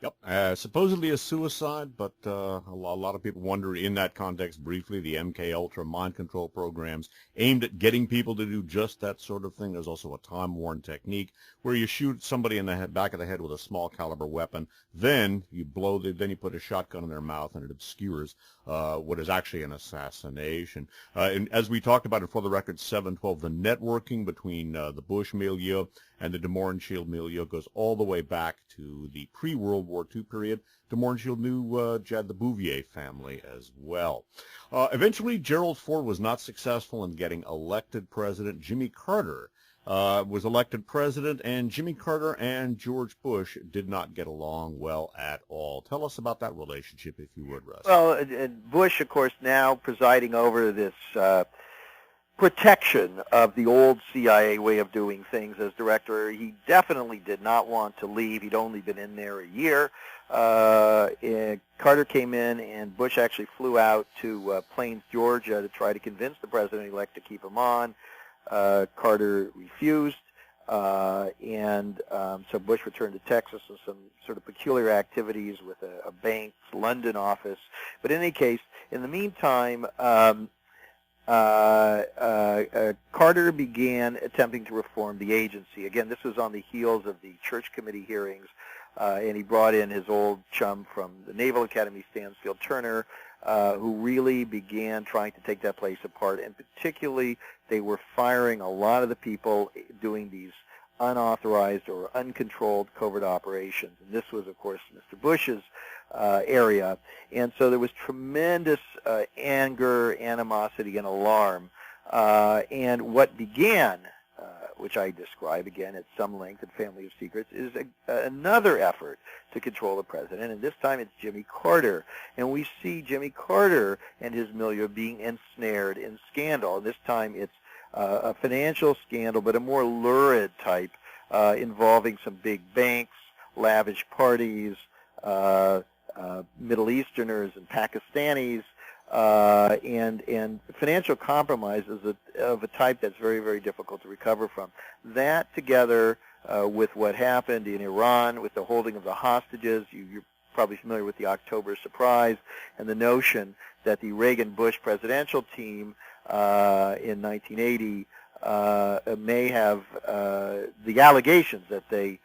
Yep, supposedly a suicide, but a lot of people wonder in that context briefly, the MK Ultra mind control programs aimed at getting people to do just that sort of thing. There's also a time-worn technique where you shoot somebody in the back of the head with a small caliber weapon, then you then you put a shotgun in their mouth and it obscures what is actually an assassination. And as we talked about it for the record 712, the networking between the Bush milieu and the de Mohrenschildt milieu goes all the way back to the pre-World War II period. De Mohrenschildt knew Jad the Bouvier family as well. Eventually, Gerald Ford was not successful in getting elected president. Jimmy Carter was elected president, and Jimmy Carter and George Bush did not get along well at all. Tell us about that relationship, if you would, Russ. Well, Bush, of course, now presiding over this protection of the old CIA way of doing things as director. He definitely did not want to leave. He'd only been in there a year. Carter came in, and Bush actually flew out to Plains, Georgia, to try to convince the president-elect to keep him on. Carter refused, and so Bush returned to Texas with some sort of peculiar activities with a bank's London office. But in any case, in the meantime, Carter began attempting to reform the agency. Again, this was on the heels of the Church Committee hearings, and he brought in his old chum from the Naval Academy, Stansfield Turner, who really began trying to take that place apart. And particularly, they were firing a lot of the people doing these unauthorized or uncontrolled covert operations. And this was, of course, Mr. Bush's area. And so there was tremendous anger, animosity, and alarm. And what began, which I describe again at some length in Family of Secrets, is another effort to control the president. And this time it's Jimmy Carter. And we see Jimmy Carter and his milieu being ensnared in scandal. And this time it's a financial scandal, but a more lurid type involving some big banks, lavish parties, Middle Easterners and Pakistanis, and financial compromises of a type that's very, very difficult to recover from. That together with what happened in Iran with the holding of the hostages, you're probably familiar with the October surprise, and the notion that the Reagan-Bush presidential team in 1980 may have the allegations that they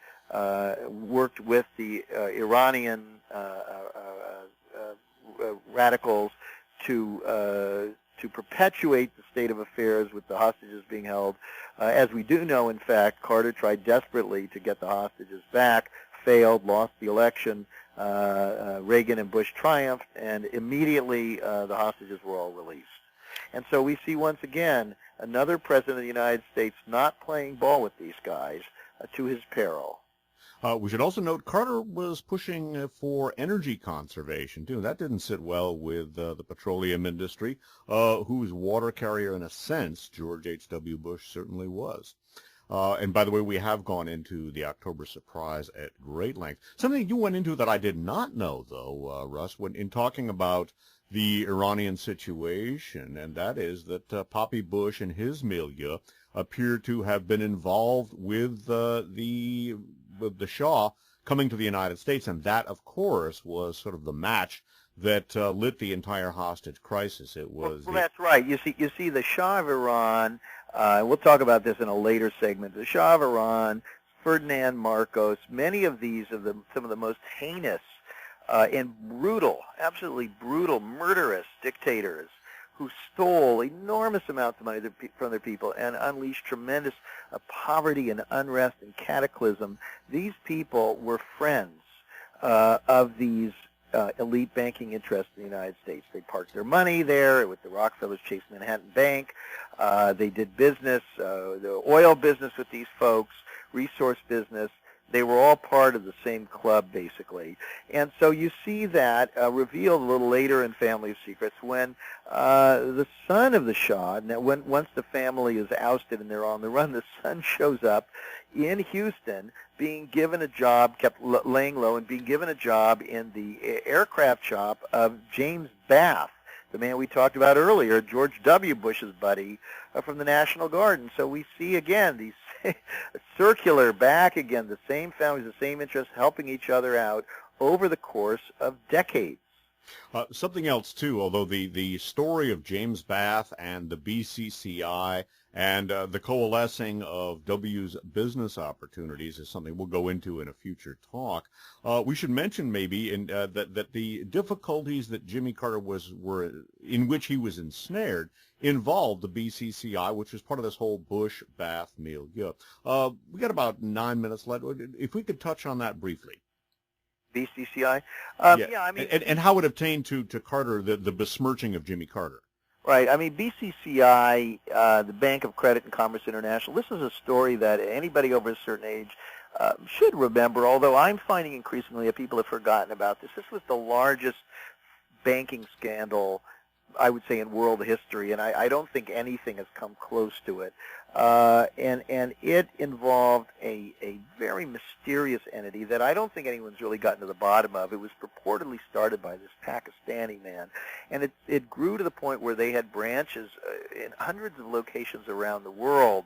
worked with the Iranian radicals to perpetuate the state of affairs with the hostages being held. As we do know, in fact, Carter tried desperately to get the hostages back, failed, lost the election. Reagan and Bush triumphed, and immediately the hostages were all released. And so we see once again another president of the United States not playing ball with these guys to his peril. We should also note Carter was pushing for energy conservation, too. That didn't sit well with the petroleum industry, whose water carrier, in a sense, George H.W. Bush certainly was. And by the way, we have gone into the October surprise at great length. Something you went into that I did not know, though, Russ, when in talking about the Iranian situation, and that is that Poppy Bush and his milieu appear to have been involved with the Shah coming to the United States, and that, of course, was sort of the match that lit the entire hostage crisis. It was. Well, that's right. You see, the Shah of Iran. We'll talk about this in a later segment. The Shah of Iran, Ferdinand Marcos, many of these are some of the most heinous and brutal, absolutely brutal, murderous dictators who stole enormous amounts of money from their people and unleashed tremendous poverty and unrest and cataclysm. These people were friends of these elite banking interests in the United States. They parked their money there with the Rockefellers, Chase Manhattan Bank. They did business, the oil business with these folks, resource business. They were all part of the same club, basically. And so you see that revealed a little later in Family of Secrets when the son of the Shah, now once the family is ousted and they're on the run, the son shows up in Houston being given a job, kept laying low, and being given a job in the aircraft shop of James Bath, the man we talked about earlier, George W. Bush's buddy from the National Guard. And so we see, again, these circular back again, the same families, the same interests, helping each other out over the course of decades. Something else, too, although the story of James Bath and the BCCI and the coalescing of W's business opportunities is something we'll go into in a future talk. We should mention maybe that the difficulties that Jimmy Carter were in which he was ensnared involved the BCCI, which was part of this whole Bush-Bath milieu. We got about 9 minutes left. If we could touch on that briefly. BCCI? Yeah, I mean, and how it obtained to Carter the besmirching of Jimmy Carter. Right. I mean, BCCI, the Bank of Credit and Commerce International, this is a story that anybody over a certain age should remember, although I'm finding increasingly that people have forgotten about this. This was the largest banking scandal, I would say, in world history, and I don't think anything has come close to it. And it involved a very mysterious entity that I don't think anyone's really gotten to the bottom of. It was purportedly started by this Pakistani man, and it grew to the point where they had branches in hundreds of locations around the world.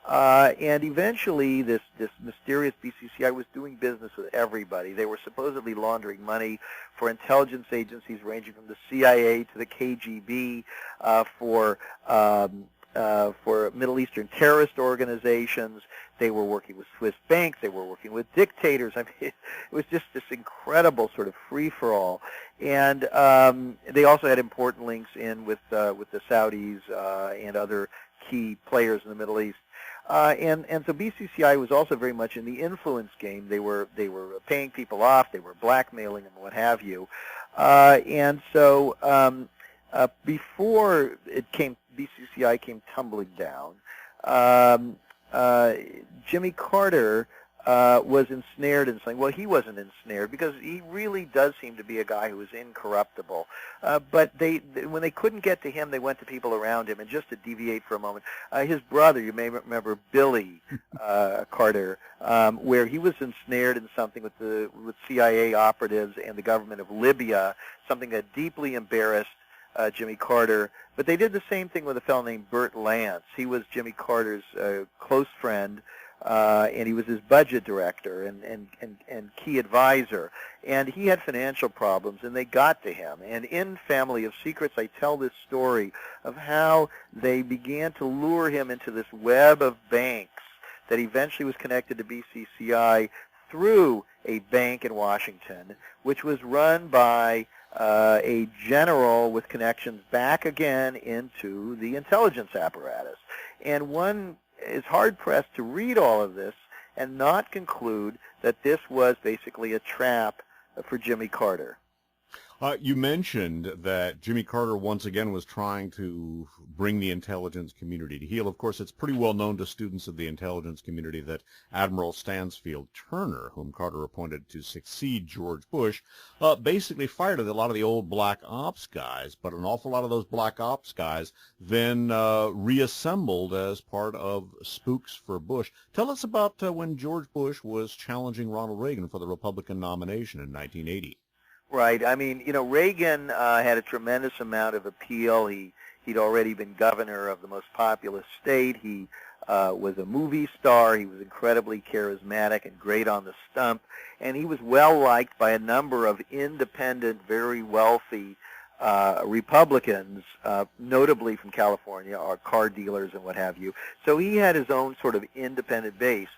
And eventually this mysterious BCCI was doing business with everybody. They were supposedly laundering money for intelligence agencies ranging from the CIA to the KGB, for Middle Eastern terrorist organizations. They were working with Swiss banks. They were working with dictators. I mean, it was just this incredible sort of free-for-all. And they also had important links in with the Saudis and other key players in the Middle East. And so BCCI was also very much in the influence game. They were paying people off. They were blackmailing them, what have you. And so before BCCI came tumbling down, Jimmy Carter was ensnared in something. Well, he wasn't ensnared because he really does seem to be a guy who is incorruptible. But when they couldn't get to him, they went to people around him. And just to deviate for a moment, his brother, you may remember Billy Carter, where he was ensnared in something with CIA operatives and the government of Libya, something that deeply embarrassed Jimmy Carter. But they did the same thing with a fellow named Burt Lance. He was Jimmy Carter's close friend, and he was his budget director and key advisor. And he had financial problems, and they got to him. And in Family of Secrets, I tell this story of how they began to lure him into this web of banks that eventually was connected to BCCI through a bank in Washington, which was run by a general with connections back again into the intelligence apparatus. And one is hard-pressed to read all of this and not conclude that this was basically a trap for Jimmy Carter. You mentioned that Jimmy Carter once again was trying to bring the intelligence community to heel. Of course, it's pretty well known to students of the intelligence community that Admiral Stansfield Turner, whom Carter appointed to succeed George Bush, basically fired a lot of the old black ops guys, but an awful lot of those black ops guys then reassembled as part of Spooks for Bush. Tell us about when George Bush was challenging Ronald Reagan for the Republican nomination in 1980. Right. I mean, Reagan had a tremendous amount of appeal. He'd already been governor of the most populous state. He was a movie star. He was incredibly charismatic and great on the stump. And he was well-liked by a number of independent, very wealthy Republicans, notably from California, or car dealers and what have you. So he had his own sort of independent base.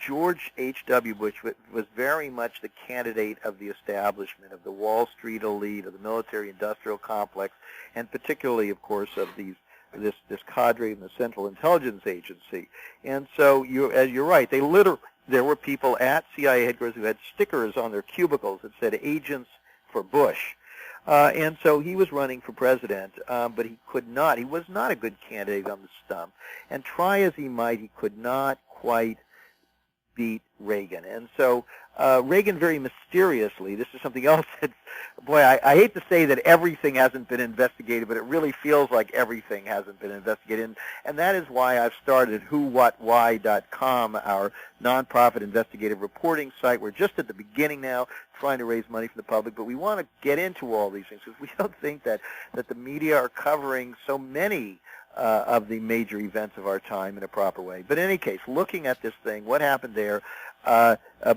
George H.W. Bush was very much the candidate of the establishment, of the Wall Street elite, of the military-industrial complex, and particularly, of course, of this cadre in the Central Intelligence Agency. And so, you're right, there were people at CIA headquarters who had stickers on their cubicles that said "Agents for Bush." And so he was running for president, but he was not a good candidate on the stump. And try as he might, he could not quite beat Reagan. And so Reagan very mysteriously, this is something else that, boy, I hate to say that everything hasn't been investigated, but it really feels like everything hasn't been investigated. And that is why I've started whowhatwhy.com, our nonprofit investigative reporting site. We're just at the beginning now, trying to raise money for the public, but we want to get into all these things because we don't think that the media are covering so many of the major events of our time in a proper way. But in any case, looking at this thing, what happened there,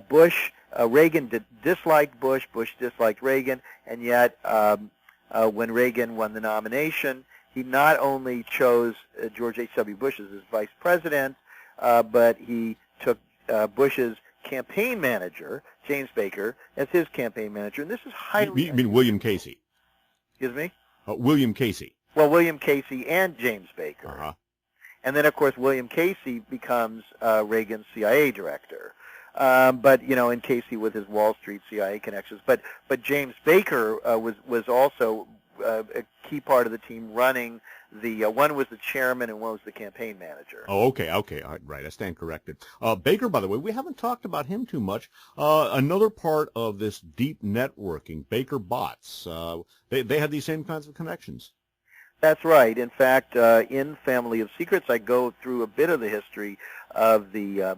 Bush Reagan disliked Bush, Bush disliked Reagan, and yet when Reagan won the nomination, he not only chose George H.W. Bush as his vice president, but he took Bush's campaign manager, James Baker, as his campaign manager. And this is highly... You mean William Casey? Excuse me? William Casey. Well, William Casey and James Baker. Uh-huh. And then, of course, William Casey becomes Reagan's CIA director. But, and Casey with his Wall Street CIA connections. But James Baker was also a key part of the team running one was the chairman and one was the campaign manager. Oh, okay, all right, I stand corrected. Baker, by the way, we haven't talked about him too much. Another part of this deep networking, Baker bots, they had these same kinds of connections. That's right. In fact, in Family of Secrets, I go through a bit of the history of the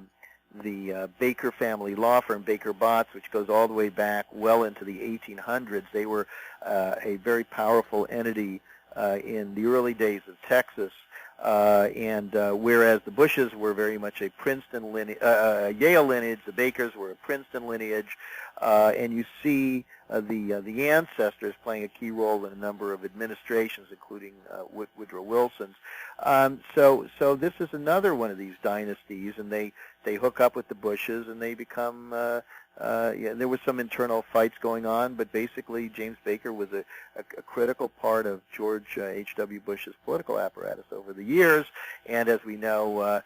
Baker family law firm, Baker Botts, which goes all the way back well into the 1800s. They were a very powerful entity in the early days of Texas, and whereas the Bushes were very much a Princeton Yale lineage, the Bakers were a Princeton lineage, and you see the ancestors playing a key role in a number of administrations, including Woodrow Wilson's. So this is another one of these dynasties, and they hook up with the Bushes, and they become. There was some internal fights going on, but basically James Baker was a critical part of George H.W. Bush's political apparatus over the years, and as we know,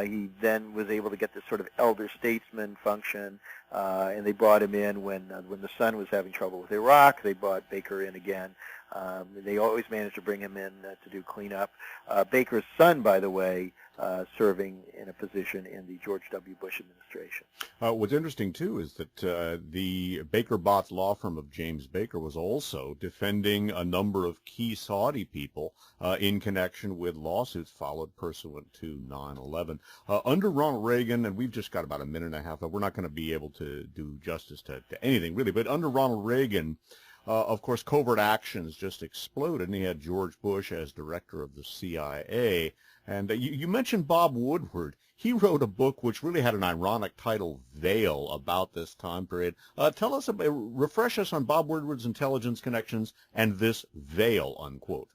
he then was able to get this sort of elder statesman function, and they brought him in when the son was having trouble with Iraq. They brought Baker in again. They always managed to bring him in to do cleanup. Baker's son, by the way, serving in a position in the George W. Bush administration. What's interesting, too, is that the Baker Botts law firm of James Baker was also defending a number of key Saudi people in connection with lawsuits followed pursuant to 9/11. Under Ronald Reagan, and we've just got about a minute and a half, we're not going to be able to do justice to anything, really, but under Ronald Reagan, of course, covert actions just exploded, and he had George Bush as director of the CIA. And you mentioned Bob Woodward. He wrote a book which really had an ironic title, Veil, about this time period. Refresh us on Bob Woodward's intelligence connections and this Veil, unquote.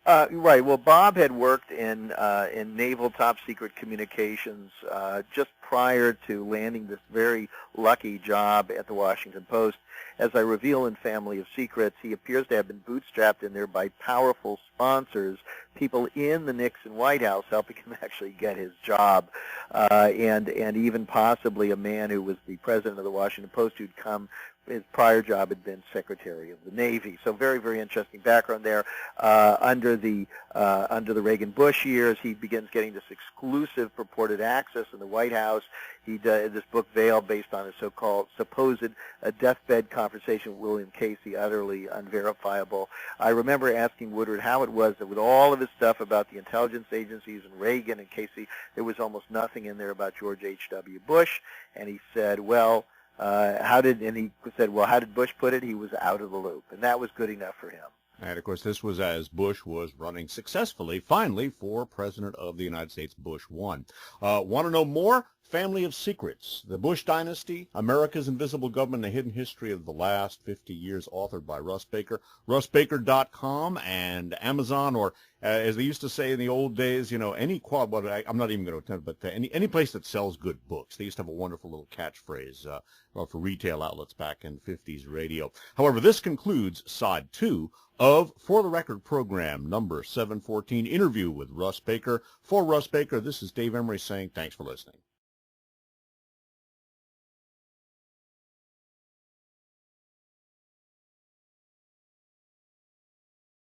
Right. Well, Bob had worked in naval top secret communications just prior to landing this very lucky job at the Washington Post. As I reveal in Family of Secrets, he appears to have been bootstrapped in there by powerful sponsors, people in the Nixon White House helping him actually get his job, and even possibly a man who was the president of the Washington Post who'd come. His prior job had been Secretary of the Navy. So very, very interesting background there. Under the Reagan-Bush years, he begins getting this exclusive purported access in the White House. He does this book, Veil, based on a so-called supposed deathbed conversation with William Casey, utterly unverifiable. I remember asking Woodward how it was that with all of his stuff about the intelligence agencies and Reagan and Casey, there was almost nothing in there about George H.W. Bush. And he said, how did Bush put it? He was out of the loop, and that was good enough for him. And, of course, this was as Bush was running successfully, finally, for President of the United States. Bush won. Want to know more? Family of Secrets, The Bush Dynasty, America's Invisible Government, The Hidden History of the Last 50 Years, authored by Russ Baker. RussBaker.com and Amazon, or as they used to say in the old days, I'm not even going to attempt, but any place that sells good books. They used to have a wonderful little catchphrase for retail outlets back in 50s radio. However, this concludes Side 2 of For the Record program number 714, interview with Russ Baker. For Russ Baker, this is Dave Emory saying thanks for listening.